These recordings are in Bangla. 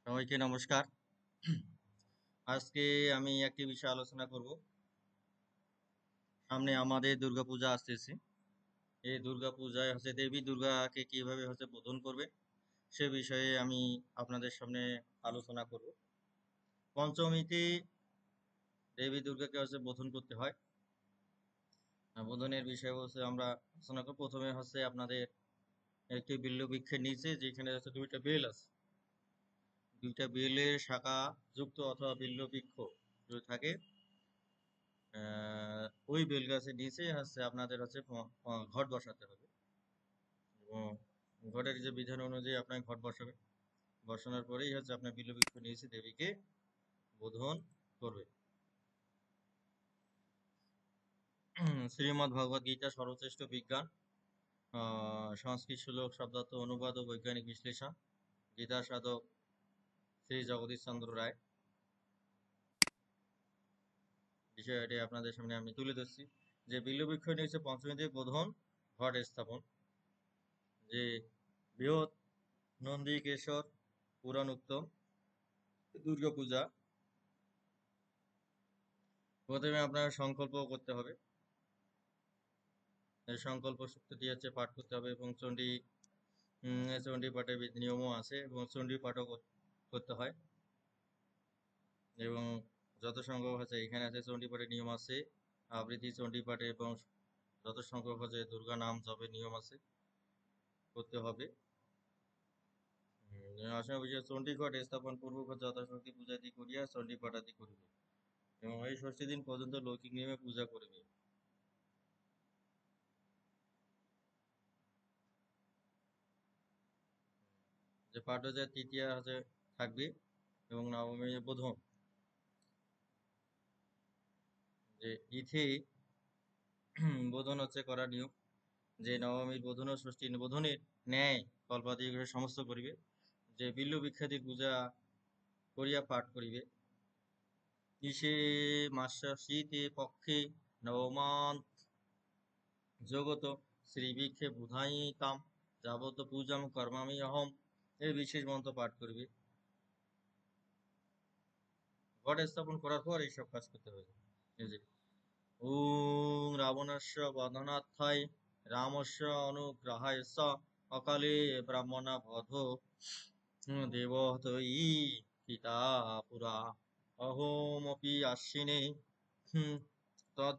সবাইকে নমস্কার। আজকে আমি একটি বিষয় আলোচনা করব। সামনে আমাদের দুর্গাপূজা আসতেছে। এই দুর্গাপূজায় দেবী দুর্গাকে কিভাবে বোধন করবে সে বিষয়ে আমি আপনাদের সামনে আলোচনা করব। পঞ্চমীতে দেবী দুর্গাকে বোধন করতে হয়। বোধনের বিষয় আমরা আলোচনা করব। প্রথমে আপনাদের একটি বিল্ল বৃক্ষের নিচে যেখানে দুইটা বেল আছে, দুইটা বেলের শাখা যুক্ত অথবা বিল্ল বৃক্ষ যদি থাকে, ওই বেল গাছের নিচে আপনাদের ঘট বসাতে হবে এবং ঘটের যে বিধান অনুযায়ী আপনার ঘট বসাবে। বসানোর পরেই আপনার বিল্লবৃক্ষ নিচে দেবীকে বোধন করবে। শ্রীমদ্ ভগবদ গীতা সর্বশ্রেষ্ঠ বিজ্ঞান, সংস্কৃত শ্লোক শব্দার্থ অনুবাদ ও বৈজ্ঞানিক বিশ্লেষণ, গীতা সাধক শ্রী জগদীশ চন্দ্র রায়। বিষয়টি আপনাদের সামনে আমি তুলে ধরছি যে বিল্লবৃক্ষ নিচে পঞ্চমীতে বোধন ঘট স্থাপন, যে বৃহৎ নন্দিকেশ্বর পুরাণ উক্তম দুর্গাপূজা। প্রথমে আপনার সংকল্প করতে হবে, এই সংকল্প সূক্তটি পাঠ করতে হবে এবং চণ্ডী পাঠের নিয়মও আছে এবং চণ্ডী পাঠও করতে হয়। এবং যত সংখ্যক এখানে চণ্ডী পাঠের নিয়ম আছে, আবৃত্তি চণ্ডী পাঠে এবং যত সংখ্যক দুর্গা নাম জপের নিয়ম আছে, করতে হবে। আসলে বিষয় চণ্ডীঘট স্থাপন পূর্বক যথাশক্তি পূজাদি করিয়া চণ্ডী পাঠাদি করিবে এবং এই ষষ্ঠী দিন পর্যন্ত লৌকিক নিয়মে পূজা করিবে। যে পাঠ তৃতীয়া থাকবে এবং নবমী বোধন। যে ইথে বোধন করার নিয়ম, যে নবমীর বোধন ও ষষ্ঠী বোধনের ন্যায় কল্পাদি সমস্ত করিবে, যে বিল্ল বিখ্যাতির পূজা করিয়া পাঠ করিবে। ইসে মাসে পক্ষে নবমান্ত জগত শ্রীবৃক্ষে বুধাইতাম যাবত পূজাম কর্মামি অহম, এই বিশেষ মন্ত্র পাঠ করিবে। ঘট স্থাপন করার পর এইসব কাজ করতে হবে। ওং রাবণস্য বধনার্থায় রামস্য অনুগ্রহায় স অকালে ব্রাহ্মণা বধ দেবতয়ী পিতা পুরা অহমপি আশ্বিনে তদ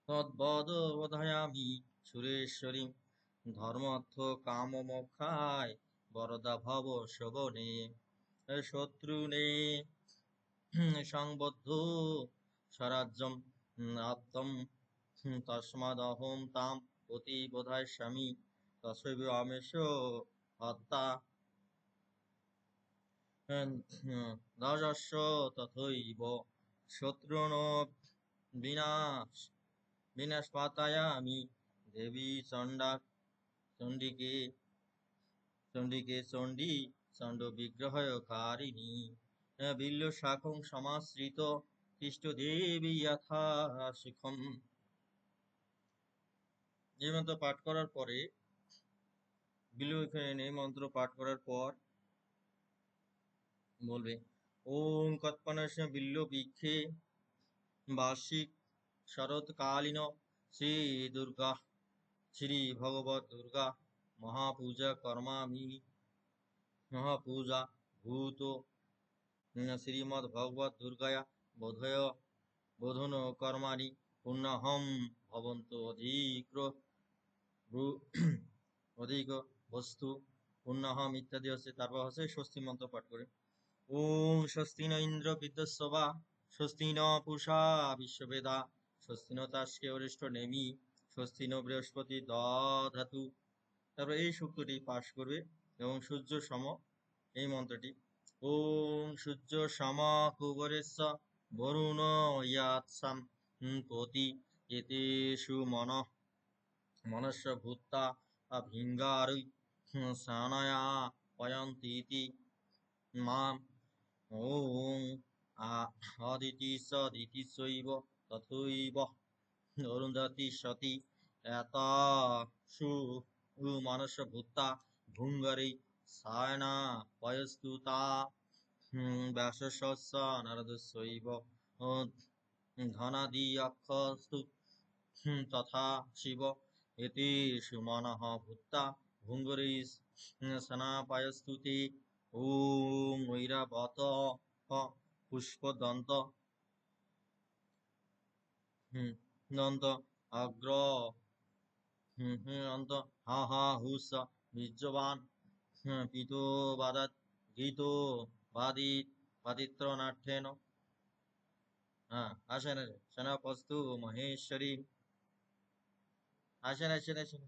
তদ্বদবধায়ামি সুরেশ্বরী ধর্মার্থ কাম মোক্ষায় বরদা ভব শোভনে শত্রুনে সংবদ্ধ স্বরাজ্যম আত্তম তস্মাদহম তাম অতি বোধায় স্বামী তস্যৈব আমেশ হত্যা দশস্য তথৈব শত্রুন বিনাশ বিনাশপাতায়ামি দেবী চণ্ডিকে চণ্ডী চণ্ড বিগ্রহকারিণী বিল্ল শাখং সমাশ্রিত খ্রিস্ট দেবী যথা শিখম। এই মন্ত্র পাঠ করার পরে এই মন্ত্র পাঠ করার পর বলবে ওং কৎপনস্য বিল্ল বৃক্ষে বার্ষিক শরৎকালীন শ্রী দুর্গা শ্রী ভগবত দুর্গা মহাপূজা কর্মামি মহাপূজা ভূত শ্রীমদ্ ভগবত দুর্গায়া বোধয় বোধন কর্মাণি পুণ্যহম ভবন্ত অধিক বস্তু পুণ্যহম ইত্যাদি তারপর স্বস্তি মন্ত্র পাঠ করে ওং স্বস্তি ন ইন্দ্র বিদ্যস্বা স্বস্তি ন পূষা বিশ্ববেদা স্বস্তি ন তাস্কে অরিষ্ট নেমি স্বস্তি ন বৃহস্পতি দধাতু। তারপর এই সূক্তটি পাঠ করবে এবং সূর্য সম এই মন্ত্রটি ওং সূর্য সম কুবরেশ বরুণ ইয়াৎসাম পতি এতেষু মনস্য ভূতা ভিঙ্গারৈ সানয়া পয়ন্তীতি মাম ওং আদিতি সদিতি চৈব তথৈব অরুন্ধতি সতি এতাসু উ মানস ভূতা ভুঙ্গারি সায়না পয়স্তুতা ব্যাসস্য নারদস্যৈব ধনাদি অক্ষস্তু তথা শিব এতি সুমনঃ ভূতা ভুঙ্গরি স্নাপায়স্তুতি ওম ঐরাবত পুষ্পদন্ত দন্ত অগ্র অন্ত হা হা হুস বীর্যবান পিতো বাদাত গীতো বাদিত বাদিত্রনাথ্যেন। হ্যাঁ, আসেন আসেন সেনাপস্তু মহেশ্বরী। আসেন আসেন আসেন।